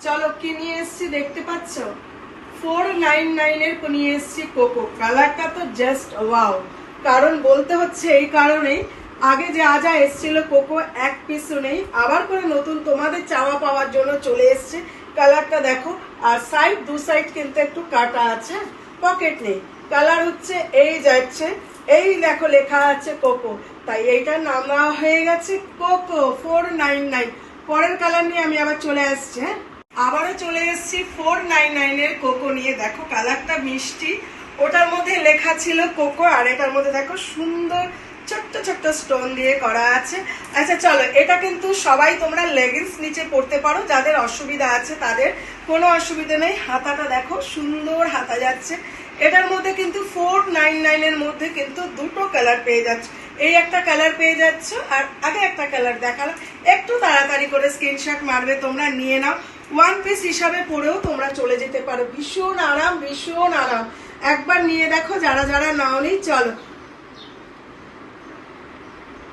চলো কি নিয়ে এসেছি দেখতে পাচ্ছ, 499 এর নিয়ে এসেছি কোকো। কালারটা তো জাস্ট ওয়াও। কারণ বলতে হচ্ছে এই কারণেই, আগে যা যা এসেছিল কোকো এক পিসও নেই, আবার করে নতুন তোমাদের চাওয়া পাওয়ার জন্য চলে এসছে। কালারটা দেখো, আর সাইড দু সাইড কিন্তু একটু কাটা আছে, পকেট নেই। কালার হচ্ছে এই যাচ্ছে, এই দেখো লেখা আছে কোকো, তাই এইটার নাম দেওয়া হয়ে গেছে কোকো 499। পরের কালার নিয়ে আমি আবার চলে আসছি। হ্যাঁ, আবারও চলে এসেছি 499 এর কোকো নিয়ে। দেখো কালারটা মিষ্টি, ওটার মধ্যে লেখা ছিল কোকো, আর এটার মধ্যে দেখো সুন্দর ছোট্ট ছোট্ট স্টোন দিয়ে করা আছে। আচ্ছা চলো, এটা কিন্তু সবাই তোমরা লেগিংস নিচে পরতে পারো, যাদের অসুবিধা আছে তাদের কোনো অসুবিধা নেই। হাতাটা দেখো সুন্দর হাতা যাচ্ছে। এটার মধ্যে কিন্তু 499 এর মধ্যে কিন্তু দুটো কালার পেয়ে যাচ্ছে। এই একটা কালার পেয়ে যাচ্ছ, আর আগে একটা কালার দেখালাম। একটু তাড়াতাড়ি করে স্ক্রিনশট মারবে, তোমরা নিয়ে নাও। ওয়ান পিস হিসাবে পরেও তোমরা চলে যেতে পারো। ভীষণ আরাম, ভীষণ আরাম। একবার নিয়ে দেখো যারা যারা নাওনি। চলো